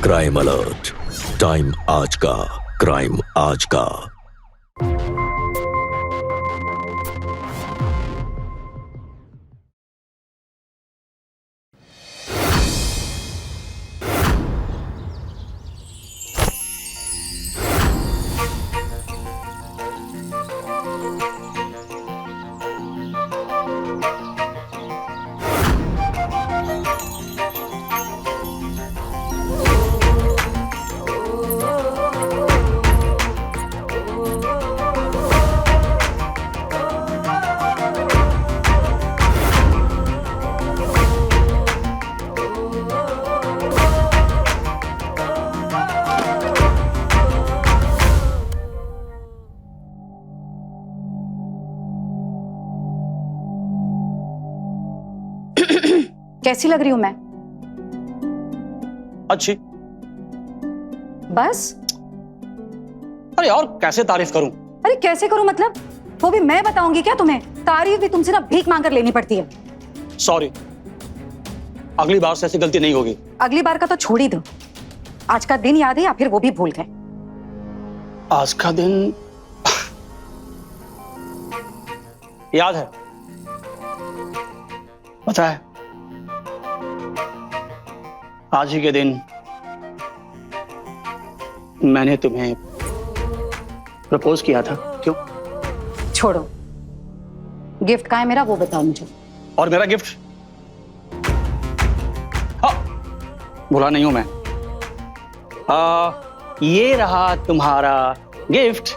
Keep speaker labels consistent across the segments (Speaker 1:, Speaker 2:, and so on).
Speaker 1: Crime alert, time आज का, crime आज का।
Speaker 2: कैसी लग रही हूं मैं?
Speaker 3: अच्छी।
Speaker 2: बस?
Speaker 3: अरे और कैसे तारीफ करूं?
Speaker 2: अरे कैसे करूं मतलब? वो भी मैं बताऊंगी क्या तुम्हें? तारीफ भी तुमसे ना भीख मांग कर लेनी पड़ती है।
Speaker 3: सॉरी, अगली बार से ऐसी गलती नहीं होगी।
Speaker 2: अगली बार का तो छोड़ ही दो। आज का दिन याद है या फिर वो भी भूल गए?
Speaker 3: आज का दिन याद है, पता है। आज ही के दिन मैंने तुम्हें प्रपोज किया था। क्यों?
Speaker 2: छोड़ो, गिफ्ट कहाँ है मेरा वो बताओ मुझे।
Speaker 3: और मेरा गिफ्ट? हाँ, भूला नहीं हूं मैं। ये रहा तुम्हारा गिफ्ट।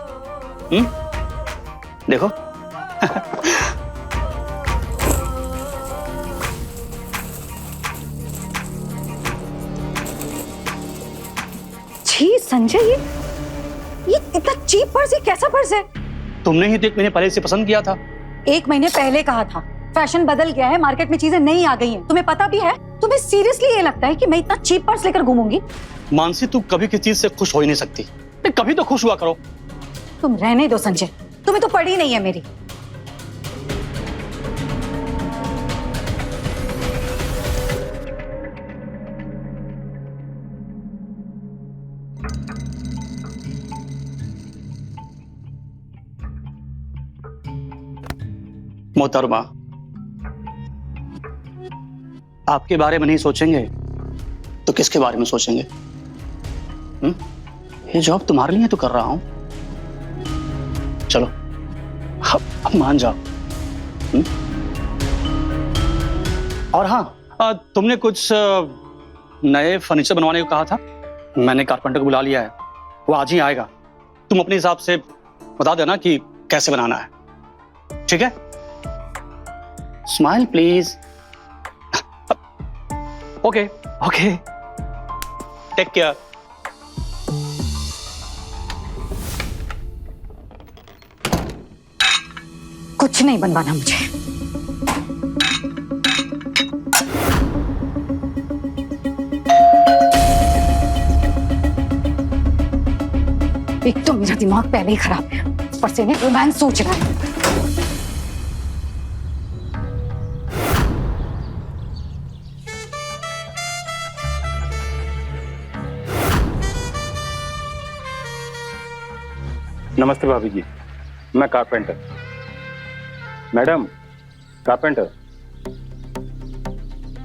Speaker 3: देखो।
Speaker 2: छी संजय, ये इतना चीप पर्स, ये कैसा पर्स है?
Speaker 3: तुमने ही तो 1 महीने पहले से पसंद किया था।
Speaker 2: 1 महीने पहले कहा था। फैशन बदल गया है, मार्केट में चीजें नई आ गई हैं। तुम्हें पता भी है? तुम्हें सीरियसली ये लगता है कि मैं इतना चीप पर्स लेकर घूमूंगी?
Speaker 3: मानसी, तू कभी किसी चीज से खुश हो ही नहीं सकती। कभी तो खुश हुआ करो।
Speaker 2: तुम रहने दो संजय, तुम्हें तो पड़ी नहीं है मेरी।
Speaker 3: मोहतरमा, आपके बारे में नहीं सोचेंगे तो किसके बारे में सोचेंगे? ये जॉब तुम्हारे लिए तो कर रहा हूं। चलो अब मान जाओ। और हाँ, तुमने कुछ नए फर्नीचर बनवाने को कहा था। मैंने कारपेंटर को बुला लिया है, वो आज ही आएगा। तुम अपने हिसाब से बता देना कि कैसे बनाना है, ठीक है? Smile please. Okay okay, take care.
Speaker 2: कुछ नहीं बनवाना मुझे। एक तो मेरा दिमाग पहले ही खराब है, ऊपर से मैं रोमांस सोच रहा है।
Speaker 4: नमस्ते भाभी जी, मैं कारपेंटर। Madam, carpenter.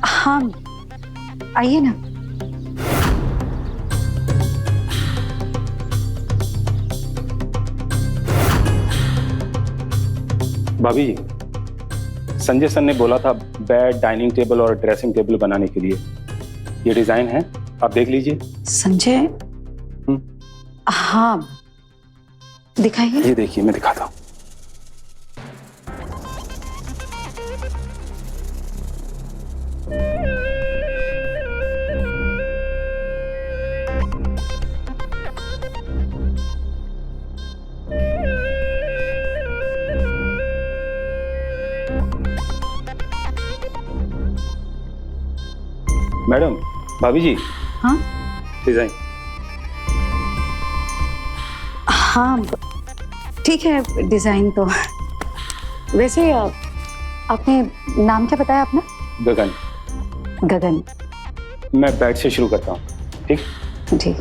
Speaker 2: हाँ, आइए ना।
Speaker 4: भाभी जी, संजय सर ने बोला था बेड, डाइनिंग टेबल और ड्रेसिंग टेबल बनाने के लिए। ये डिजाइन है, आप देख लीजिए।
Speaker 2: संजय? हाँ, दिखाइए।
Speaker 4: ये देखिए, मैं दिखाता हूँ। मैडम, भाभी जी।
Speaker 2: हाँ
Speaker 4: डिजाइन।
Speaker 2: हाँ ठीक है डिजाइन तो। वैसे आपने नाम क्या बताया अपना?
Speaker 4: गगन।
Speaker 2: गगन।
Speaker 4: मैं बेड से शुरू करता हूँ। ठीक?
Speaker 2: जी।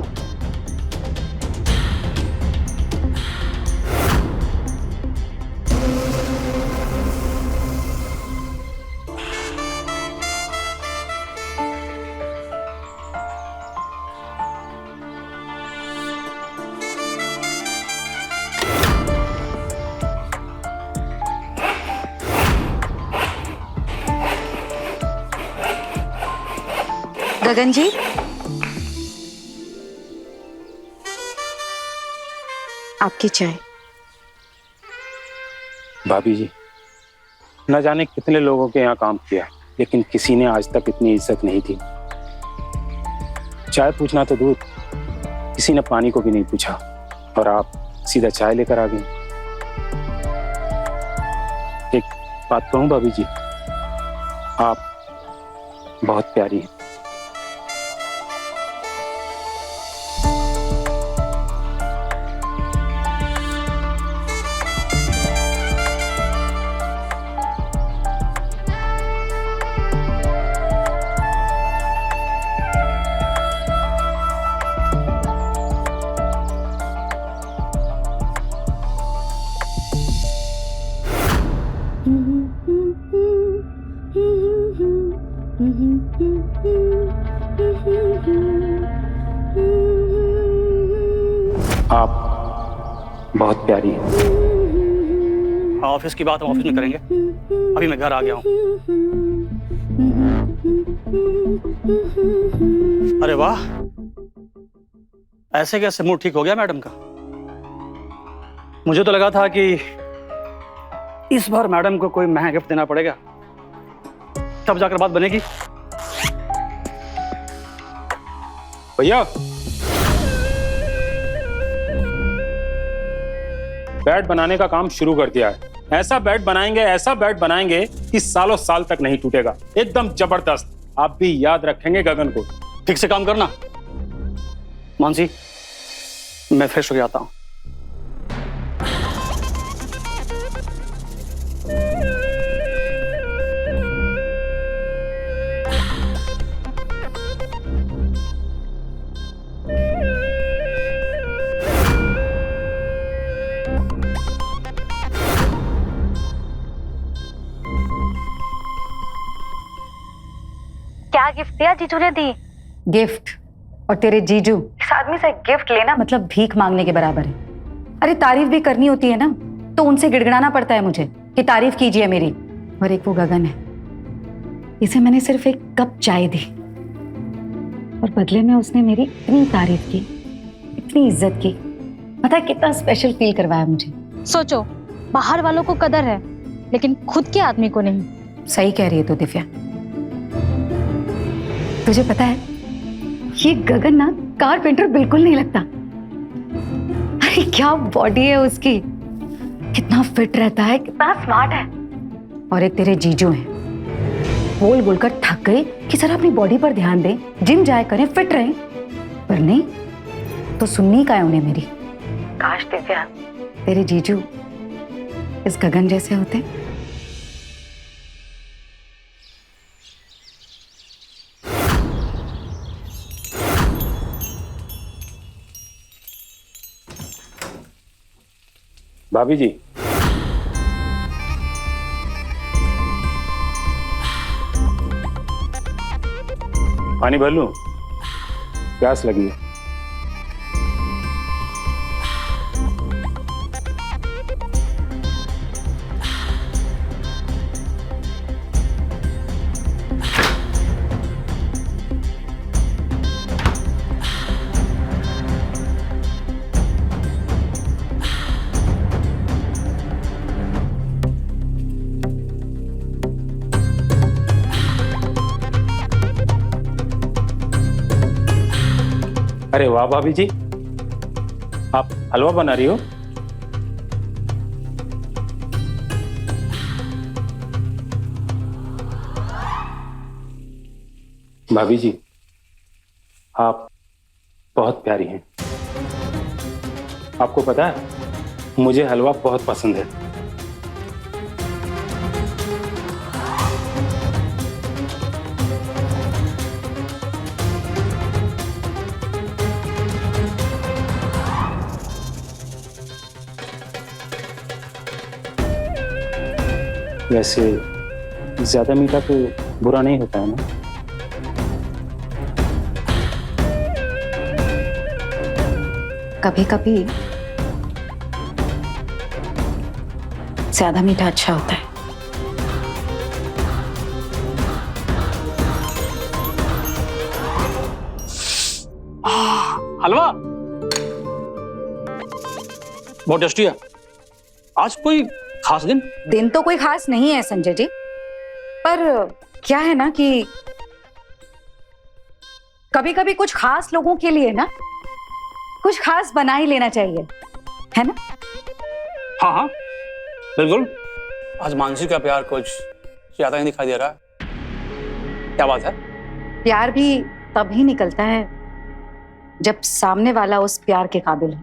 Speaker 2: गगन जी, आपकी चाय।
Speaker 4: भाभी जी, न जाने कितने लोगों के यहाँ काम किया, लेकिन किसी ने आज तक इतनी इज्जत नहीं थी। चाय पूछना तो दूर, किसी ने पानी को भी नहीं पूछा, और आप सीधा चाय लेकर आ गई। एक बात कहूँ भाभी जी, आप बहुत प्यारी हैं। आप बहुत प्यारी हैं।
Speaker 3: ऑफिस की बात हम ऑफिस में करेंगे, अभी मैं घर आ गया हूँ। अरे वाह, ऐसे कैसे मूड ठीक हो गया मैडम का? मुझे तो लगा था कि इस बार मैडम को कोई महंगा गिफ्ट देना पड़ेगा, तब जाकर बात बनेगी।
Speaker 4: भैया, बेड बनाने का काम शुरू कर दिया है। ऐसा बेड बनाएंगे, ऐसा बेड बनाएंगे कि सालों साल तक नहीं टूटेगा, एकदम जबरदस्त। आप भी याद रखेंगे गगन को।
Speaker 3: ठीक से काम करना। मानसी, मैं फ्रेश होके आता हूँ।
Speaker 2: क्या गिफ्ट दिया जीजू ने दी? गिफ्ट? और तेरे जीजू? इस आदमी से गिफ्ट लेना मतलब भीख मांगने के बराबर है। अरे तारीफ भी करनी होती है ना, तो उनसे गिड़गिड़ाना पड़ता है मुझे कि तारीफ कीजिए मेरी। और एक वो गगन है, इसे मैंने सिर्फ एक कप चाय दी और बदले में उसने मेरी इतनी तारीफ की, इतनी इज्जत की। पता है कितना स्पेशल फील करवाया मुझे।
Speaker 5: सोचो, बाहर वालों को कदर है लेकिन खुद के आदमी को नहीं।
Speaker 2: सही कह रही है तू दिव्या। तुझे पता है ये गगन ना कारपेंटर बिल्कुल नहीं लगता। अरे क्या बॉडी है उसकी, कितना फिट रहता है, कितना स्मार्ट है। और एक तेरे जीजू हैं, बोल बोलकर थक गए कि जरा अपनी बॉडी पर ध्यान दें, जिम जाए करें, फिट रहें, पर नहीं तो सुननी का है उन्हें मेरी। काश दिव्या तेरे जीजू इस गगन जैसे होते।
Speaker 4: भाभी जी, पानी भर लूं? प्यास लगी है। अरे वाह भाभी जी, आप हलवा बना रही हो? भाभी जी, आप बहुत प्यारी हैं। आपको पता है, मुझे हलवा बहुत पसंद है। वैसे ज्यादा मीठा तो बुरा नहीं होता है ना?
Speaker 2: कभी कभी ज्यादा मीठा अच्छा होता है।
Speaker 3: हलवा बहुत टेस्टी है। आज कोई खास दिन?
Speaker 2: दिन तो कोई खास नहीं है संजय जी, पर क्या है ना कि कभी कभी कुछ खास लोगों के लिए ना कुछ खास बना ही लेना चाहिए, है ना?
Speaker 3: हाँ हाँ बिल्कुल। आज मानसी का प्यार कुछ ज्यादा ही दिखाई दे रहा है। क्या बात है?
Speaker 2: प्यार भी तभी निकलता है जब सामने वाला उस प्यार के काबिल हो।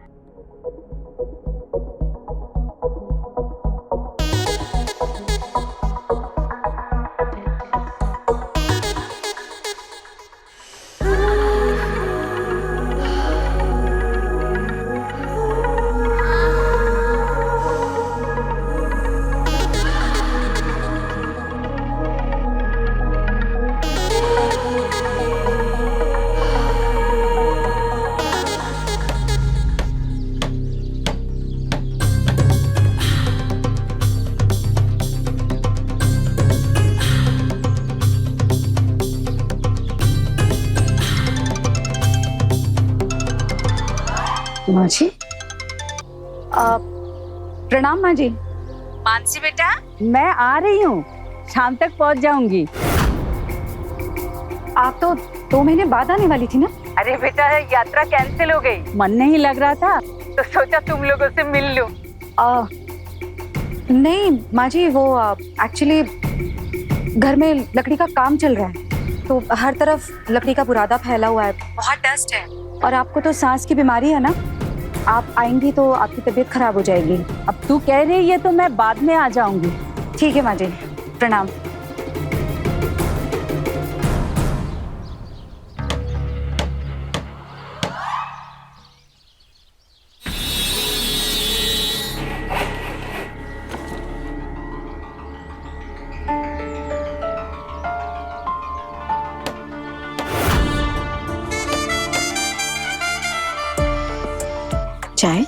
Speaker 2: माँ जी, प्रणाम माँ जी।
Speaker 6: मानसी बेटा, मैं आ रही हूँ, शाम तक पहुँच जाऊंगी।
Speaker 2: आप तो 2 महीने बाद आने वाली थी ना?
Speaker 6: अरे बेटा, यात्रा कैंसिल हो गई, मन नहीं लग रहा था तो सोचा तुम लोगों से मिल लूं।
Speaker 2: नहीं माँ जी, वो एक्चुअली घर में लकड़ी का काम चल रहा है, तो हर तरफ लकड़ी का बुरादा फैला हुआ है, बहुत डस्ट है, और आपको तो सांस की बीमारी है ना, आप आएंगी तो आपकी तबीयत खराब हो जाएगी।
Speaker 6: अब तू कह रही है तो मैं बाद में आ जाऊंगी।
Speaker 2: ठीक है माँ जी, प्रणाम। चाय?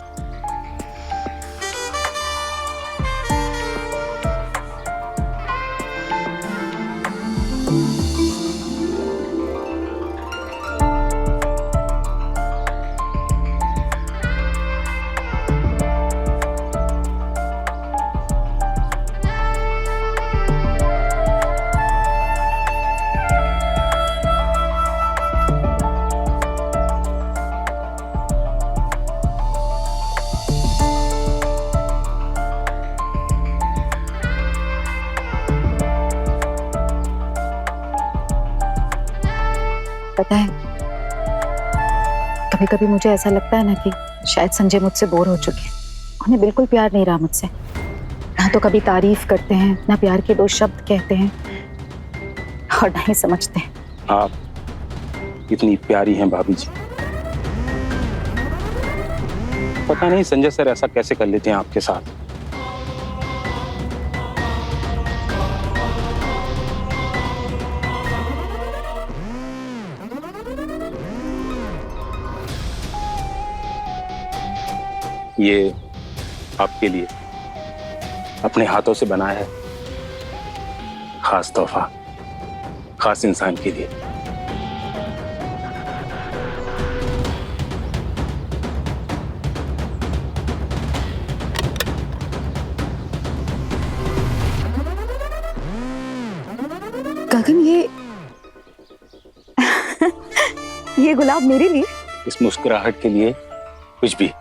Speaker 2: पता है, कभी कभी मुझे ऐसा लगता है ना कि शायद संजय मुझसे बोर हो चुके हैं। उन्हें बिल्कुल प्यार नहीं रहा मुझसे, ना तो कभी तारीफ करते हैं, ना प्यार के 2 शब्द कहते हैं, और ना ही समझते हैं।
Speaker 4: आप इतनी प्यारी हैं भाभी जी। पता नहीं संजय सर ऐसा कैसे कर लेते हैं आपके साथ। ये आपके लिए अपने हाथों से बनाया है खास तोहफा, खास इंसान के लिए।
Speaker 2: गगन, ये गुलाब मेरे लिए?
Speaker 4: इस मुस्कुराहट के लिए कुछ भी।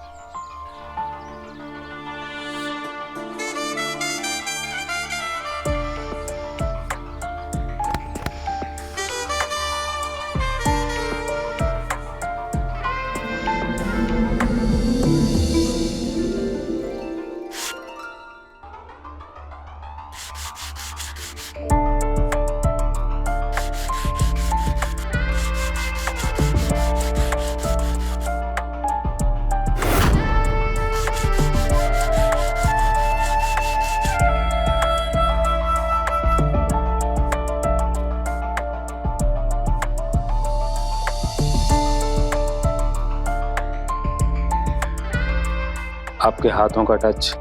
Speaker 4: आपके हाथों का टच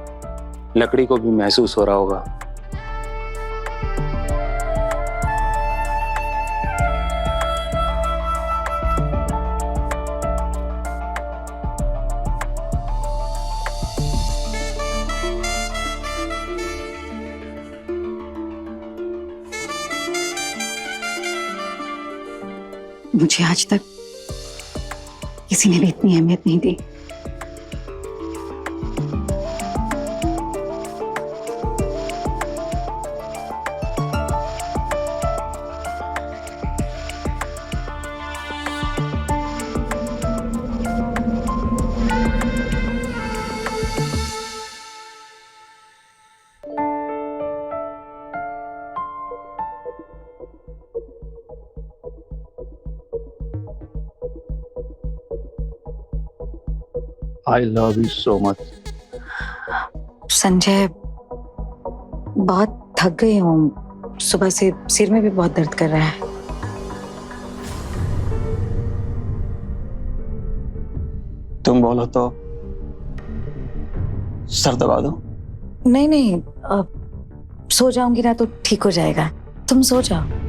Speaker 4: लकड़ी को भी महसूस हो रहा होगा।
Speaker 2: मुझे आज तक किसी ने भी इतनी अहमियत नहीं दी।
Speaker 3: I love you so much.
Speaker 2: Sanjay, बहुत थक गई हूँ। सुबह से सिर में भी बहुत दर्द कर रहा है।
Speaker 3: तुम बोलो तो सर दबा दो।
Speaker 2: नहीं नहीं, अब सो जाऊंगी ना तो ठीक हो जाएगा। तुम सो जाओ।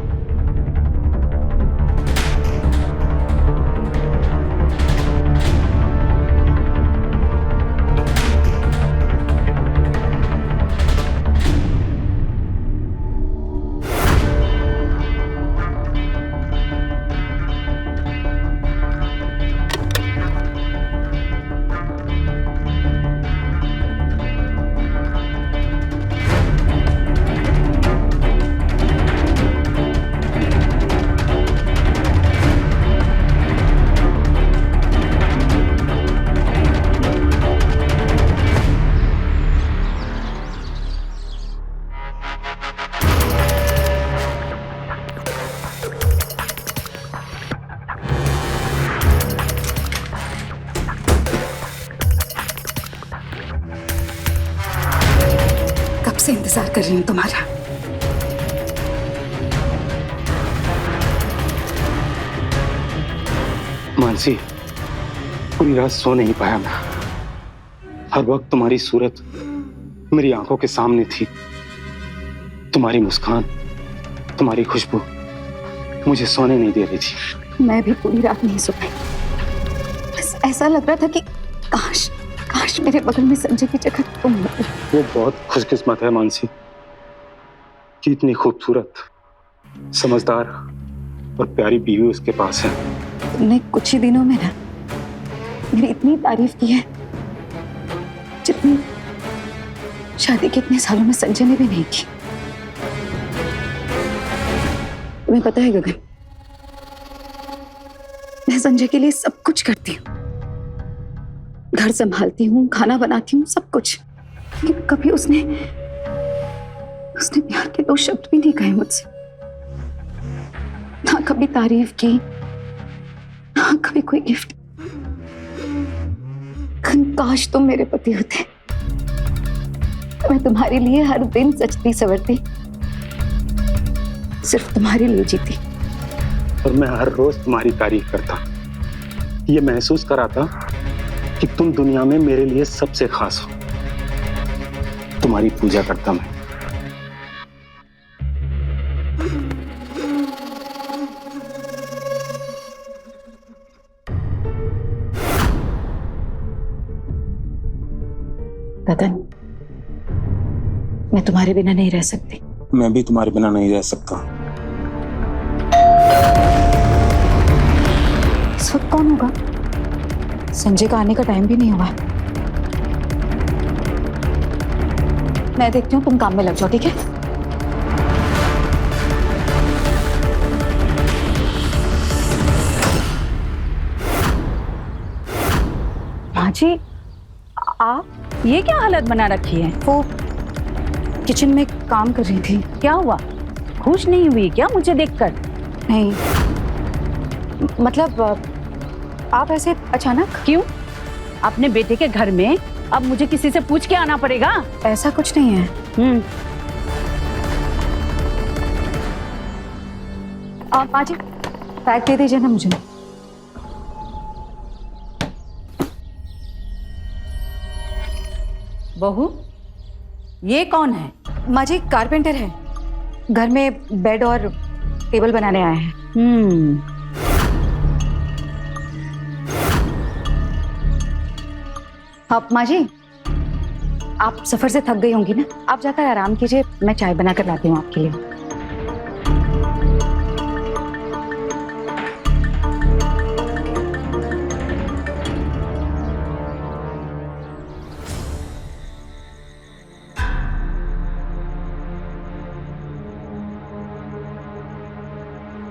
Speaker 2: कब से इंतजार कर रही हूँ तुम्हारा।
Speaker 3: मानसी, पूरी रात सो नहीं पाया मैं। हर वक्त तुम्हारी सूरत मेरी आंखों के सामने थी। तुम्हारी मुस्कान, तुम्हारी खुशबू मुझे सोने नहीं दे रही थी।
Speaker 2: मैं भी पूरी रात नहीं सो पाई। बस ऐसा लग रहा था कि काश काश मेरे बगल में संजय की जगह तुम होते।
Speaker 3: वो बहुत खुशकिस्मत है मानसी कि इतनी खूबसूरत, समझदार और प्यारी बीवी उसके पास है।
Speaker 2: तुमने कुछ ही दिनों में ना मेरी इतनी तारीफ की है जितनी शादी के इतने सालों में संजय ने भी नहीं की। तुम्हें पता है गगन, मैं संजय के लिए सब कुछ करती हूँ। घर संभालती हूँ, खाना बनाती हूँ, सब कुछ। लेकिन कभी उसने प्यार के 2 शब्द भी नहीं कहे मुझसे। ना कभी तारीफ की, ना कभी कोई गिफ्ट। काश तुम मेरे पति होते तो मैं तुम्हारे लिए हर दिन सजती सवरती, सिर्फ तुम्हारे लिए जीती।
Speaker 3: और मैं हर रोज तुम्हारी तारीफ करता, ये महसूस कराता कि तुम दुनिया में मेरे लिए सबसे खास हो। तुम्हारी पूजा करता मैं।
Speaker 2: गगन, मैं तुम्हारे बिना नहीं रह सकती।
Speaker 4: मैं भी तुम्हारे बिना नहीं रह सकता।
Speaker 2: इस वक्त कौन होगा? संजय का आने का टाइम भी नहीं हुआ। मैं देखती हूँ, तुम काम में लग जाओ, ठीक है?
Speaker 6: माँ जी, आप ये क्या हालत बना रखी है?
Speaker 2: वो किचन में काम कर रही थी।
Speaker 6: क्या हुआ? खुश नहीं हुई क्या मुझे देखकर?
Speaker 2: नहीं, मतलब आप ऐसे अचानक?
Speaker 6: क्यों? अपने बेटे के घर में अब मुझे किसी से पूछ के आना पड़ेगा?
Speaker 2: ऐसा कुछ नहीं है। आप माँ जी बैग दे दीजिए ना मुझे।
Speaker 6: बहू, ये कौन है?
Speaker 2: माँ जी कारपेंटर है, घर में बेड और टेबल बनाने आए हैं। आप माँ जी, आप सफर से थक गई होंगी ना, आप जाकर आराम कीजिए, मैं चाय बनाकर लाती हूँ आपके लिए।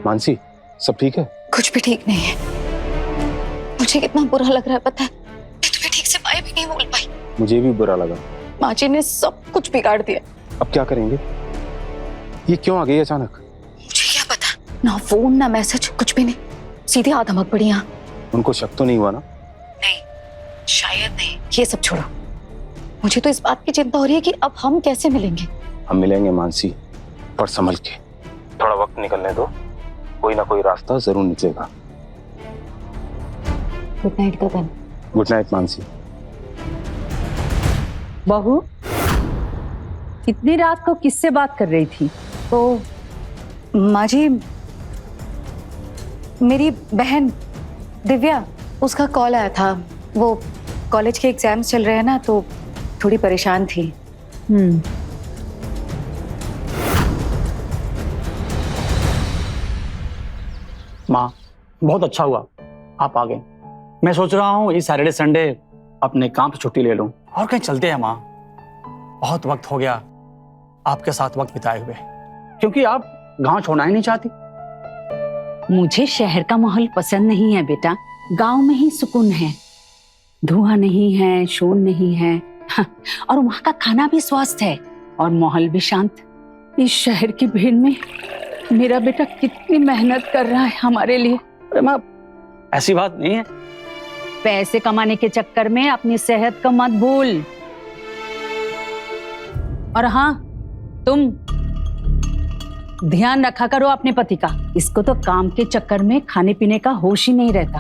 Speaker 7: मानसी, सब ठीक है?
Speaker 2: कुछ भी ठीक नहीं है। मुझे कितना बुरा लग रहा है पता है, मैं तुम्हें ठीक से बाय भी नहीं बोल पाई।
Speaker 7: मुझे भी बुरा लगा।
Speaker 2: माँ जी ने सब कुछ बिगाड़ दिया।
Speaker 7: अब क्या करेंगे? ये क्यों आ गई अचानक?
Speaker 2: मुझे क्या पता, ना फोन ना मैसेज, कुछ भी नहीं, सीधे आ धमक पड़ी यहाँ।
Speaker 7: उनको शक तो नहीं हुआ ना?
Speaker 2: नहीं, शायद नहीं। ये सब छोड़ो, मुझे तो इस बात की चिंता हो रही है कि अब हम कैसे मिलेंगे।
Speaker 7: हम मिलेंगे मानसी, पर संभल के। थोड़ा वक्त निकलने दो, कोई ना कोई रास्ता जरूर निकलेगा।
Speaker 2: Good night Gagan.
Speaker 7: Good night Mansi.
Speaker 6: बहू, इतनी रात को किससे बात कर रही थी?
Speaker 2: तो माँ जी, मेरी बहन दिव्या, उसका कॉल आया था। वो कॉलेज के एग्जाम्स चल रहे हैं ना, तो थोड़ी परेशान थी।
Speaker 3: माँ, बहुत अच्छा हुआ आप आ गए। मैं सोच रहा हूँ इस सैटरडे संडे अपने काम से छुट्टी ले लूँ और कहीं चलते हैं। माँ, बहुत वक्त हो गया आपके साथ वक्त बिताए हुए, क्योंकि आप गांव छोड़ना ही नहीं चाहती।
Speaker 6: मुझे शहर का माहौल पसंद नहीं है बेटा, गांव में ही सुकून है। धुआं नहीं है, शोर नहीं है, और वहाँ का खाना भी स्वस्थ है और माहौल भी शांत। इस शहर की भीड़ में मेरा बेटा कितनी मेहनत कर रहा है हमारे लिए।
Speaker 3: अरे माँ, ऐसी बात नहीं है।
Speaker 6: पैसे कमाने के चक्कर में अपनी सेहत को मत भूल। और हाँ, तुम ध्यान रखा करो अपने पति का। इसको तो काम के चक्कर में खाने पीने का होश ही नहीं रहता।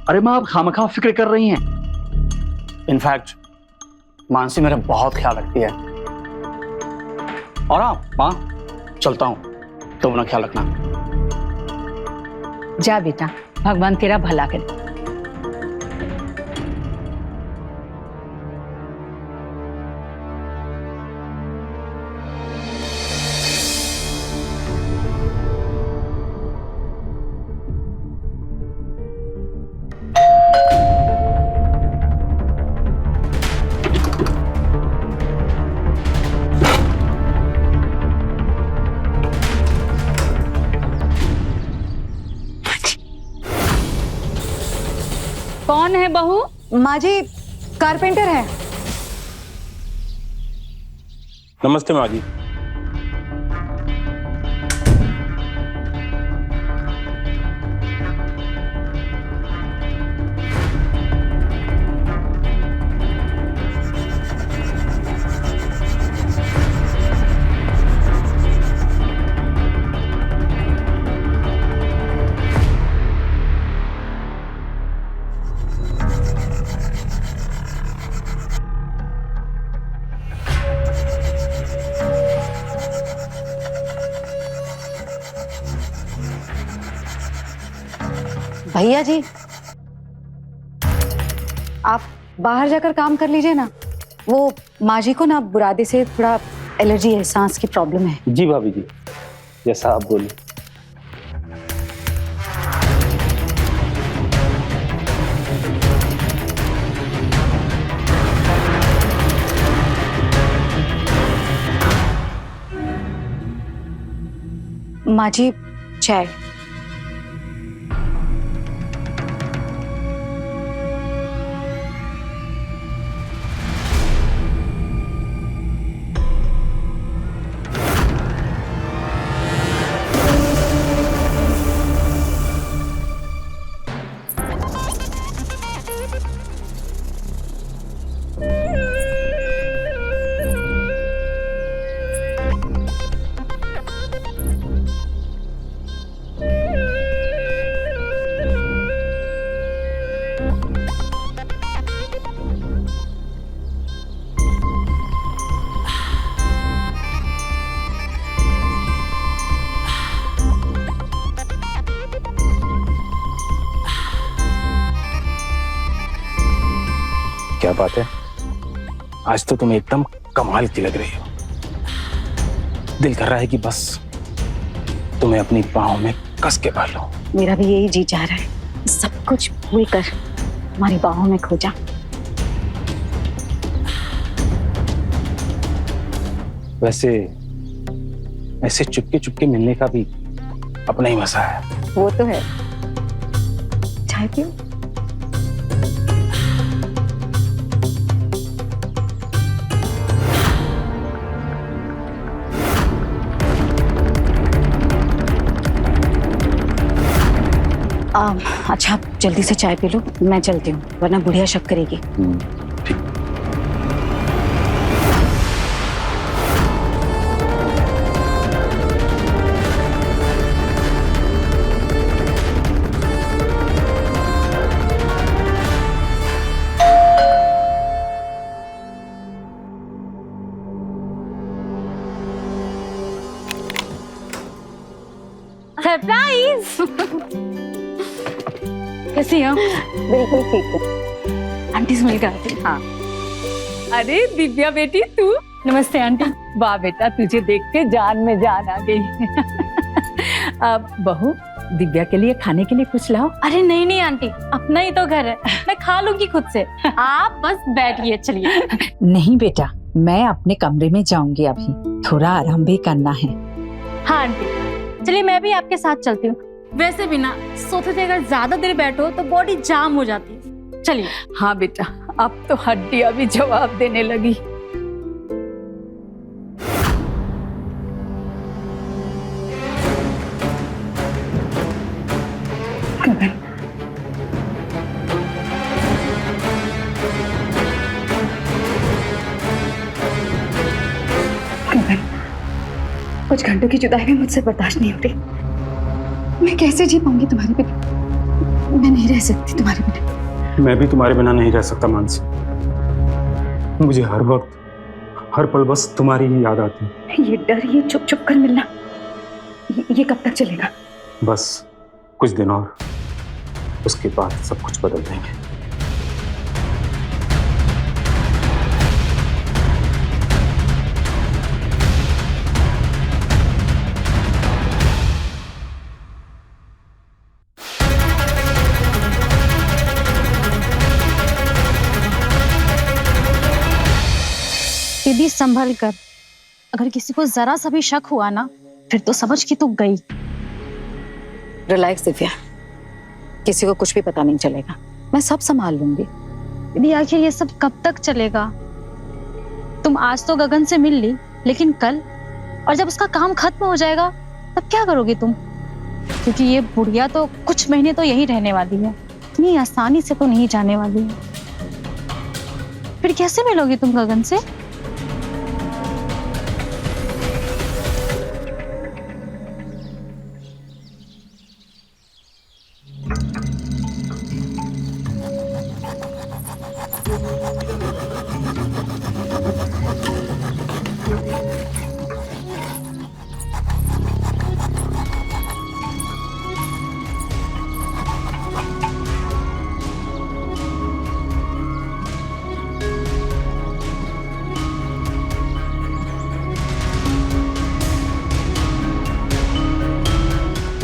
Speaker 3: अरे माँ, आप खामखा फिक्र कर रही हैं। इनफैक्ट मानसी मेरा बहुत ख्याल रखती है। और हाँ माँ, चलता हूँ, तो अपना ख्याल रखना।
Speaker 6: जा बेटा, भगवान तेरा भला करे। कौन है बहू?
Speaker 2: माँ जी, कारपेंटर है।
Speaker 4: नमस्ते माँ जी।
Speaker 2: भैया जी, आप बाहर जाकर काम कर लीजिए ना। वो माँ जी को ना बुरादे से थोड़ा एलर्जी है, सांस की प्रॉब्लम है।
Speaker 7: जी भाभी जी, जैसा आप बोले।
Speaker 2: माँ जी, चाय।
Speaker 7: क्या बात है, आज तो तुम एकदम कमाल की लग रही हो। दिल कर रहा है कि बस तुम्हें अपनी बाहों में कस के भर लो।
Speaker 2: मेरा भी यही जी चाह रहा है, सब कुछ भूल कर हमारी बाहों में खो जा।
Speaker 7: वैसे ऐसे चुपके चुपके मिलने का भी अपना ही मजा है।
Speaker 2: वो तो है। चाय पियो। अच्छा, आप जल्दी से चाय पी लो, मैं चलती हूँ, वरना बुढ़िया शक करेगी।
Speaker 7: ठीक।
Speaker 5: सरप्राइज।
Speaker 2: कैसी हो? बिल्कुल ठीक है। आंटी से मिलकर आती हूँ। हाँ।
Speaker 6: अरे दिव्या बेटी तू।
Speaker 5: नमस्ते आंटी।
Speaker 6: वाह बेटा, तुझे देख के जान में जान आ गई। अब बहू, दिव्या के लिए खाने के लिए कुछ लाओ।
Speaker 5: अरे नहीं नहीं आंटी, अपना ही तो घर है, मैं खा लूंगी खुद से। आप बस बैठिए, चलिए।
Speaker 6: नहीं बेटा, मैं अपने कमरे में जाऊंगी, अभी थोड़ा आराम भी करना है।
Speaker 5: हाँ आंटी, चलिए मैं भी आपके साथ चलती हूँ। वैसे भी ना, सोफे पे अगर ज्यादा देर बैठो तो बॉडी जाम हो जाती है। चलिए।
Speaker 6: हाँ बेटा, अब तो हड्डियां भी जवाब देने लगी।
Speaker 2: कुछ घंटों की जुदाई भी मुझसे बर्दाश्त नहीं हो रही। मैं कैसे जी पाऊंगी तुम्हारे बिना? मैं नहीं रह सकती तुम्हारे बिना।
Speaker 4: मैं भी तुम्हारे बिना नहीं रह सकता मानसी। मुझे हर वक्त, हर पल बस तुम्हारी ही याद आती है।
Speaker 2: ये डर, ये चुप चुप कर मिलना, ये कब तक चलेगा?
Speaker 4: बस कुछ दिन और, उसके बाद सब कुछ बदल देंगे।
Speaker 5: दीदी संभल कर, अगर किसी को जरा सा भी शक हुआ ना, फिर तो समझ की तू गई।
Speaker 2: रिलैक्स दिव्या, किसी को कुछ भी पता नहीं चलेगा, मैं सब संभाल लूंगी।
Speaker 5: दीदी आखिर ये सब कब तक चलेगा? तुम आज तो गगन से मिल ली, लेकिन कल, और जब उसका काम खत्म हो जाएगा तब क्या करोगी तुम? क्योंकि ये बुढ़िया तो कुछ महीने तो यही रहने वाली है, इतनी आसानी से तो नहीं जाने वाली है। फिर कैसे मिलोगी तुम गगन से?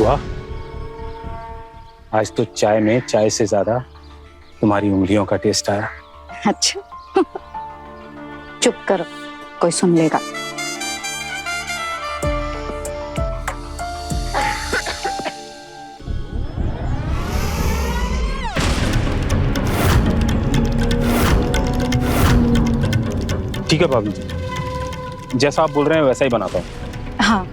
Speaker 7: वाह, आज तो चाय में चाय से ज्यादा तुम्हारी उंगलियों का टेस्ट आया।
Speaker 2: अच्छा। चुप करो, कोई सुन लेगा।
Speaker 7: ठीक है भाभी जी, जैसा आप बोल रहे हैं वैसा ही बनाता हूँ।
Speaker 2: हाँ।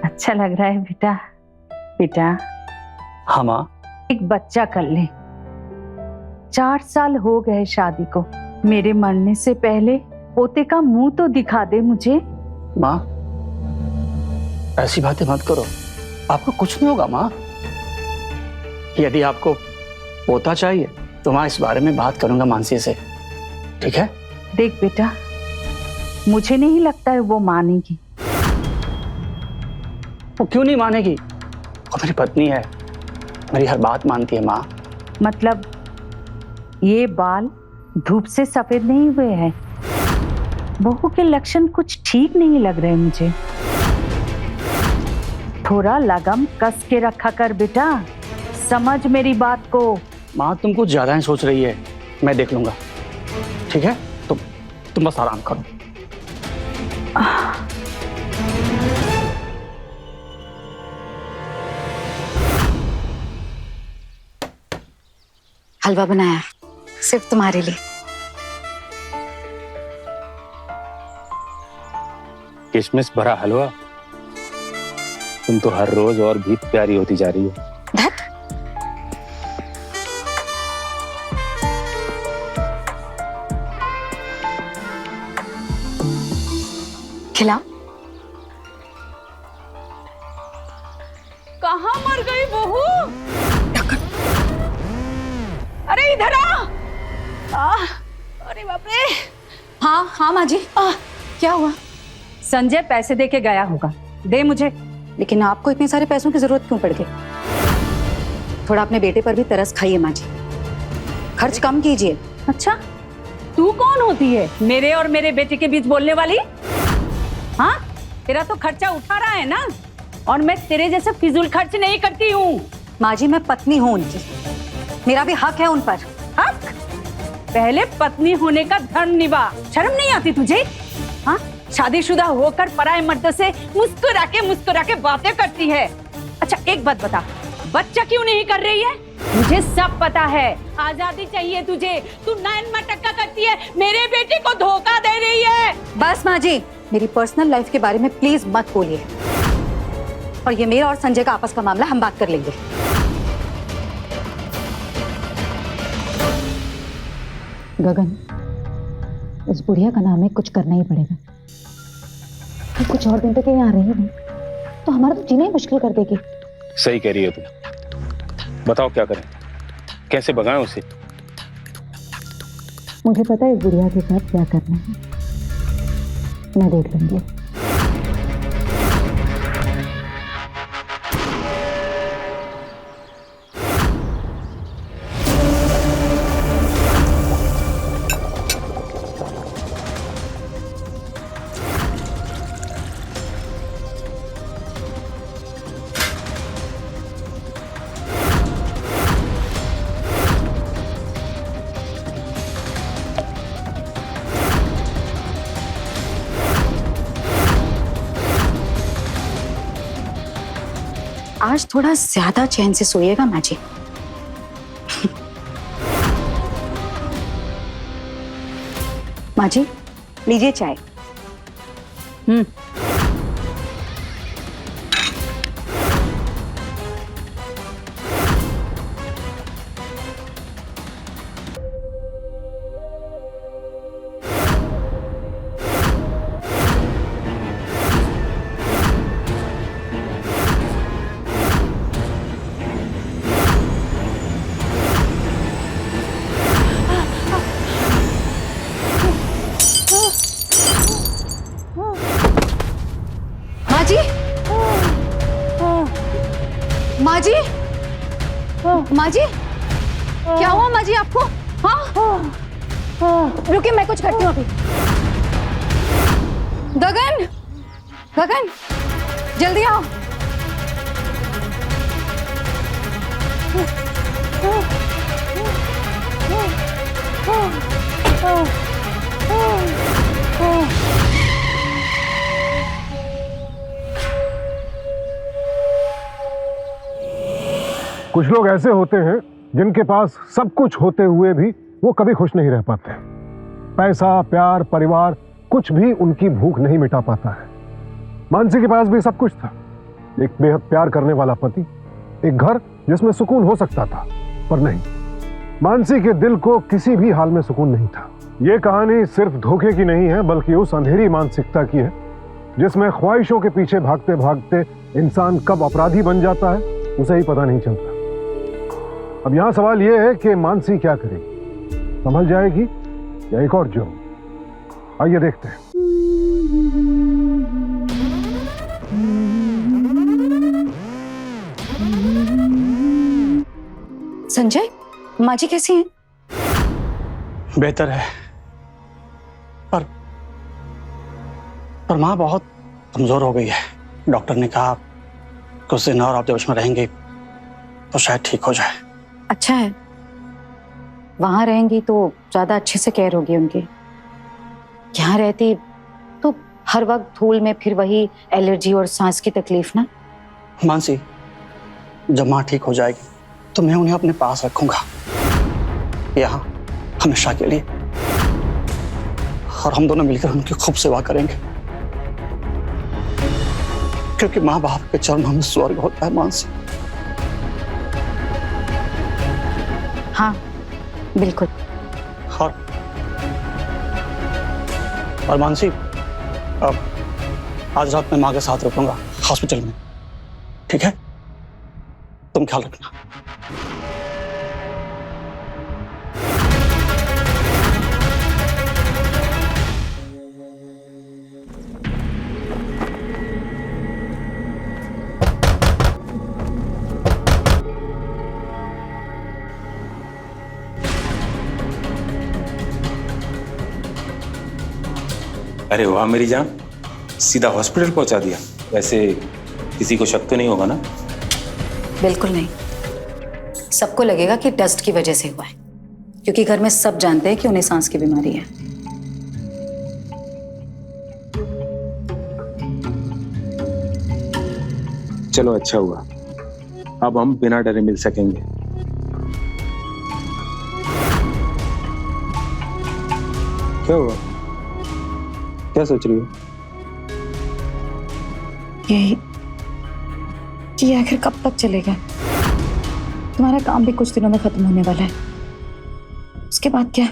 Speaker 6: अच्छा लग रहा है बेटा। बेटा,
Speaker 3: हाँ माँ।
Speaker 6: एक बच्चा कर ले। 4 साल हो गए शादी को, मेरे मरने से पहले पोते का मुंह तो दिखा दे मुझे।
Speaker 3: माँ, ऐसी बातें मत करो, आपको कुछ नहीं होगा माँ। यदि आपको पोता चाहिए तो मैं इस बारे में बात करूंगा मानसी से, ठीक है?
Speaker 6: देख बेटा, मुझे नहीं लगता है वो मानेगी।
Speaker 3: वो क्यों नहीं मानेगी? वो मेरी पत्नी है, मेरी हर बात मानती है माँ।
Speaker 6: मतलब ये बाल धूप से सफेद नहीं हुए हैं। बहू के लक्षण कुछ ठीक नहीं लग रहे मुझे। थोड़ा लगाम कस के रखा कर बेटा, समझ मेरी बात को।
Speaker 3: माँ तुम कुछ ज्यादा ही सोच रही है, मैं देख लूंगा, ठीक है? तुम बस आराम करो।
Speaker 2: हलवा बनाया सिर्फ तुम्हारे लिए।
Speaker 7: किशमिश भरा हलवा? तुम तो हर रोज और भी प्यारी होती जा रही हो।
Speaker 2: धत। खिलाओ।
Speaker 6: कहाँ मर गई बहू? अरे इधर आ। अरे बाप रे।
Speaker 2: हाँ हाँ माँ जी, क्या हुआ?
Speaker 6: संजय पैसे दे के गया होगा, दे मुझे।
Speaker 2: लेकिन आपको इतने सारे पैसों की जरूरत क्यों पड़ गई? थोड़ा अपने बेटे पर भी तरस खाइए माँ जी, खर्च कम कीजिए।
Speaker 6: अच्छा, तू कौन होती है मेरे और मेरे बेटे के बीच बोलने वाली? हाँ, तेरा तो खर्चा उठा रहा है ना, और मैं तेरे जैसे फिजूल खर्च नहीं करती हूँ।
Speaker 2: माँ जी मैं पत्नी हूँ उनकी, मेरा भी हक है उन पर।
Speaker 6: हक? पहले पत्नी होने का धर्म निभा। शर्म नहीं आती तुझे? हाँ, शादीशुदा होकर पराये मर्द से मुस्कुरा के बातें करती है। अच्छा एक बात बता, बच्चा क्यों नहीं कर रही है? मुझे सब पता है, आजादी चाहिए तुझे। तू नैन मटक्का करती है, मेरे बेटे को धोखा दे रही है।
Speaker 2: बस माँ जी, मेरी पर्सनल लाइफ के बारे में प्लीज मत बोलिए, और ये मेरा और संजय का आपस का मामला हम बात कर लेंगे।
Speaker 8: गगन, इस बुढ़िया का नाम है, कुछ करना ही पड़ेगा। तो कुछ और दिन तक ये यहाँ रही नहीं तो हमारा तो जीना ही मुश्किल कर देगी।
Speaker 7: सही कह रही हो तुम। बताओ क्या करें, कैसे भगाएं उसे?
Speaker 8: मुझे पता है इस बुढ़िया के साथ क्या करना है, मैं देख लूंगी।
Speaker 2: आज थोड़ा ज्यादा चैन से सोइएगा माँ जी। माँ जी लीजिए चाय। माँ जी, माँ जी, क्या हुआ माँ जी आपको? हाँ, रुकिए मैं कुछ करती हूँ अभी। गगन, गगन, जल्दी आओ।
Speaker 9: कुछ लोग ऐसे होते हैं जिनके पास सब कुछ होते हुए भी वो कभी खुश नहीं रह पाते। पैसा, प्यार, परिवार, कुछ भी उनकी भूख नहीं मिटा पाता है। मानसी के पास भी सब कुछ था, एक बेहद प्यार करने वाला पति, एक घर जिसमें सुकून हो सकता था, पर नहीं, मानसी के दिल को किसी भी हाल में सुकून नहीं था। ये कहानी सिर्फ धोखे की नहीं है, बल्कि उस अंधेरी मानसिकता की है जिसमें ख्वाहिशों के पीछे भागते भागते इंसान कब अपराधी बन जाता है उसे ही पता नहीं चलता। अब यहां सवाल यह है कि मानसी क्या करेगी, संभल जाएगी या एक और जुर्म? आइए देखते हैं।
Speaker 2: संजय, माँ जी कैसी हैं?
Speaker 3: बेहतर है, पर माँ बहुत कमजोर हो गई है। डॉक्टर ने कहा कुछ दिन और आप जब इसमें रहेंगे तो शायद ठीक हो जाए।
Speaker 2: अच्छा है, वहां रहेंगी तो ज्यादा अच्छे से केयर होगी उनकी। यहाँ रहती तो हर वक्त धूल में फिर वही एलर्जी और सांस की तकलीफ ना।
Speaker 3: मानसी, जब माँ ठीक हो जाएगी तो मैं उन्हें अपने पास रखूंगा, यहाँ हमेशा के लिए, और हम दोनों मिलकर उनकी खूब सेवा करेंगे, क्योंकि माँ बाप के चरणों में स्वर्ग होता है। मानसी,
Speaker 2: हाँ बिल्कुल।
Speaker 3: और मानसी, अब आज रात मैं माँ के साथ रुकूंगा हॉस्पिटल में, ठीक है? तुम ख्याल रखना।
Speaker 7: अरे वाह मेरी जान, सीधा हॉस्पिटल पहुंचा दिया। वैसे किसी को शक तो नहीं होगा ना?
Speaker 2: बिल्कुल नहीं, सबको लगेगा कि डस्ट की वजह से हुआ है, क्योंकि घर में सब जानते हैं कि उन्हें सांस की बीमारी है।
Speaker 7: चलो अच्छा हुआ, अब हम बिना डरे मिल सकेंगे। क्या हुआ, क्या सोच रही हो?
Speaker 2: यही कि आखिर कब तक चलेगा? तुम्हारा काम भी कुछ दिनों में खत्म होने वाला है, उसके बाद क्या?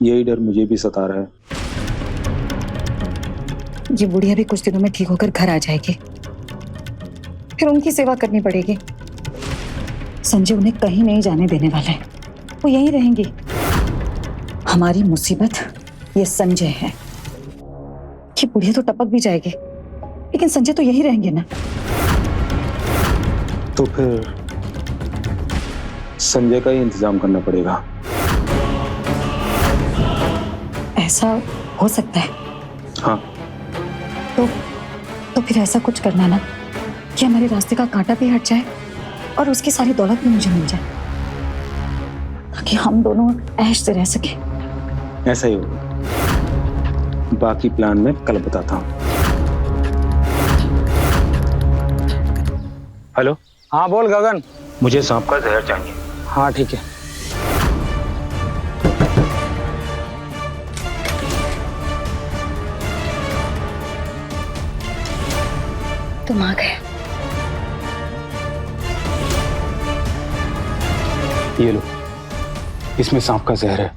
Speaker 7: यही डर मुझे भी सता रहा है।
Speaker 2: ये बुढ़िया भी कुछ दिनों में ठीक होकर घर आ जाएगी, फिर उनकी सेवा करनी पड़ेगी। संजय उन्हें कहीं नहीं जाने देने वाला है, वो यहीं रहेंगी। हमारी मुसीबत ये संजय है कि बुढ़िया तो टपक भी जाएगी, लेकिन संजय तो यहीं रहेंगे ना।
Speaker 7: तो फिर संजय का ही इंतजाम करना पड़ेगा।
Speaker 2: ऐसा हो सकता है?
Speaker 7: हाँ।
Speaker 2: तो फिर ऐसा कुछ करना ना कि हमारे रास्ते का कांटा भी हट जाए और उसकी सारी दौलत भी मुझे मिल जाए, ताकि हम दोनों ऐश से रह सके।
Speaker 7: ऐसा ही होगा, बाकी प्लान मैं कल बताता हूँ। हेलो।
Speaker 3: हाँ बोल गगन।
Speaker 7: मुझे सांप का जहर चाहिए।
Speaker 3: हाँ ठीक है।
Speaker 2: तुम आ गए।
Speaker 7: ये लो, इसमें सांप का जहर है,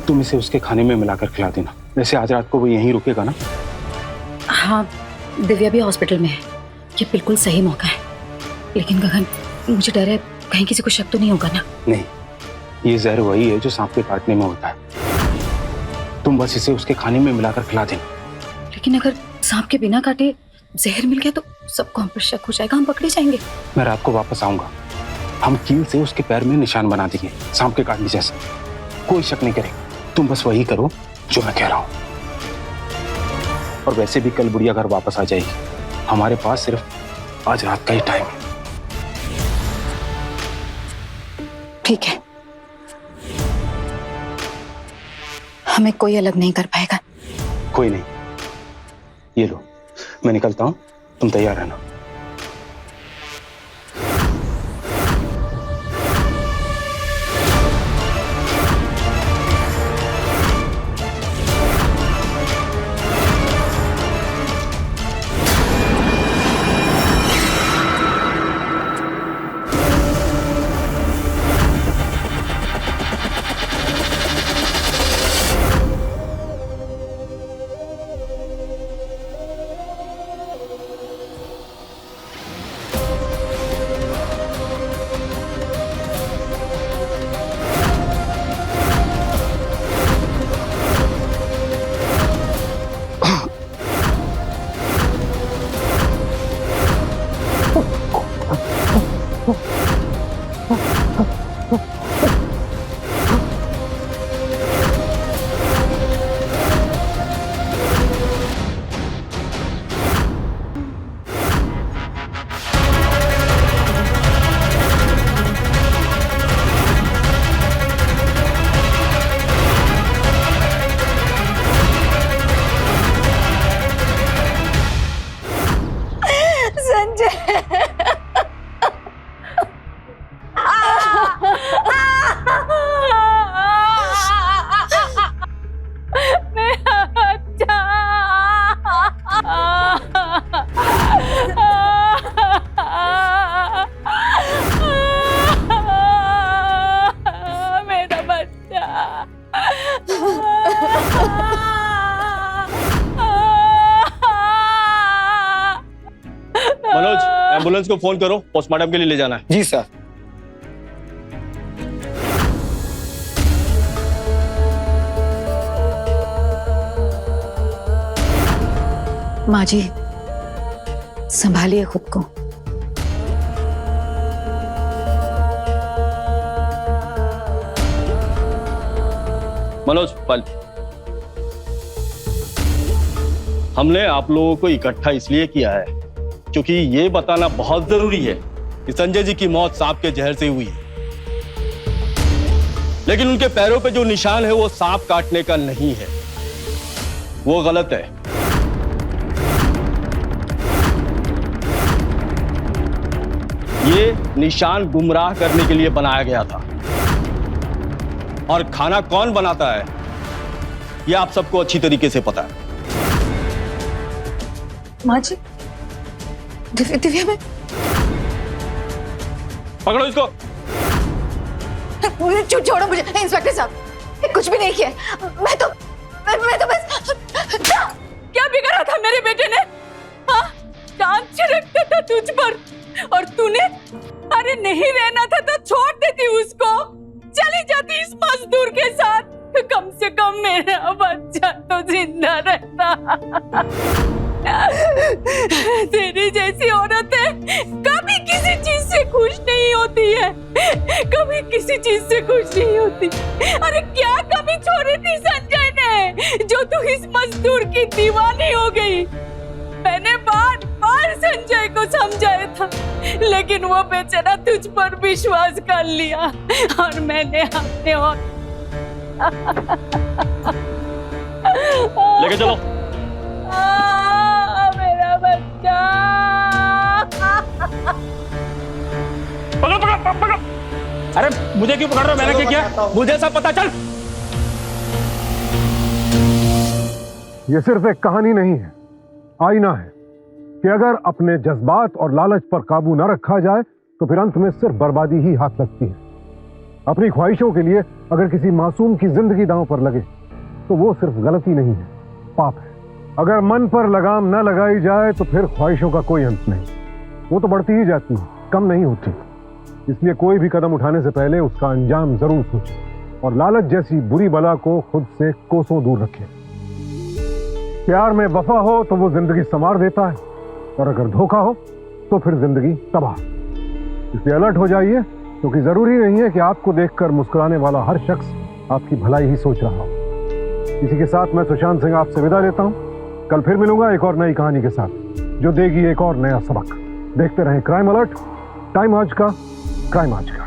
Speaker 7: तुम इसे उसके खाने में मिलाकर खिला देना। वैसे आज रात को वो यहीं रुकेगा ना?
Speaker 2: हाँ, दिव्या भी हॉस्पिटल में है, ये बिल्कुल सही मौका है। लेकिन गगन, मुझे डर है कहीं किसी को शक तो नहीं होगा ना?
Speaker 7: नहीं, ये जहर वही है जो सांप के काटने में होता है। तुम बस इसे उसके खाने में मिलाकर खिला देना।
Speaker 2: लेकिन अगर सांप के बिना काटे जहर मिल गया तो सबको हम पर शक हो जाएगा, हम पकड़े जाएंगे।
Speaker 7: मैं रात को वापस आऊंगा, हम कील से उसके पैर में निशान बना देंगे सांप के काटने जैसे, कोई शक नहीं करेगा। तुम बस वही करो जो मैं कह रहा हूं। और वैसे भी कल बुढ़िया घर वापस आ जाएगी, हमारे पास सिर्फ आज रात का ही टाइम है।
Speaker 2: ठीक है, हमें कोई अलग नहीं कर पाएगा।
Speaker 7: कोई नहीं, ये लो, मैं निकलता हूं, तुम तैयार रहना।
Speaker 10: एम्बुलेंस को फोन करो, पोस्टमार्टम के लिए ले जाना है।
Speaker 3: जी सर।
Speaker 2: माँ जी, संभालिए खुद को।
Speaker 10: मनोज, पल, हमने आप लोगों को इकट्ठा इसलिए किया है क्योंकि ये बताना बहुत जरूरी है कि संजय जी की मौत सांप के जहर से हुई है, लेकिन उनके पैरों पे जो निशान है वो सांप काटने का नहीं है, वो गलत है। ये निशान गुमराह करने के लिए बनाया गया था, और खाना कौन बनाता है ये आप सबको अच्छी तरीके से पता है।
Speaker 2: माँ जी, दिव्या में
Speaker 10: पकड़ो इसको।
Speaker 2: छोड़ो मुझे इंस्पेक्टर साहब, कुछ भी नहीं किया। मैं तो बस।
Speaker 11: क्या बिगड़ा था मेरे बेटे ने? हाँ, चांद छिड़कता था तुझ पर और तूने, अरे नहीं रहना था तो छोड़ देती उसको, चली जाती इस मजदूर के साथ, कम से कम मेरा बच्चा तो जिंदा रहता। तेरी जैसी औरतें कभी किसी चीज से खुश नहीं होती है, कभी किसी चीज से खुश नहीं होती। अरे क्या कमी छोड़ी थी संजय ने जो तू इस मजदूर की दीवानी हो गई? मैंने बार बार संजय को समझाया था, लेकिन वो बेचारा तुझ पर विश्वास कर लिया और मैंने अपने और
Speaker 10: लेके चलो।
Speaker 11: मेरा बच्चा।
Speaker 4: पकड़ो पकड़ो पकड़ो। अरे मुझे क्यों पकड़ रहे हो? मैंने क्या किया? मुझे सब पता चल।
Speaker 9: ये सिर्फ एक कहानी नहीं है, आईना है कि अगर अपने जज्बात और लालच पर काबू न रखा जाए तो फिर अंत में सिर्फ बर्बादी ही हाथ लगती है। अपनी ख्वाहिशों के लिए अगर किसी मासूम की जिंदगी दांव पर लगे तो वो सिर्फ गलती नहीं है, पाप है। अगर मन पर लगाम न लगाई जाए तो फिर ख्वाहिशों का कोई अंत नहीं, वो तो बढ़ती ही जाती है, कम नहीं होती। इसलिए कोई भी कदम उठाने से पहले उसका अंजाम जरूर सोचें और लालच जैसी बुरी बला को खुद से कोसों दूर रखें। प्यार में वफा हो तो वो जिंदगी संवार देता है, और अगर धोखा हो तो फिर जिंदगी तबाह। इसलिए अलर्ट हो जाइए, क्योंकि जरूरी नहीं है कि आपको देखकर मुस्कुराने वाला हर शख्स आपकी भलाई ही सोच रहा हो। इसी के साथ मैं सुशांत सिंह आपसे विदा लेता हूं। कल फिर मिलूंगा एक और नई कहानी के साथ, जो देगी एक और नया सबक। देखते रहें क्राइम अलर्ट, टाइम आज का, क्राइम आज का।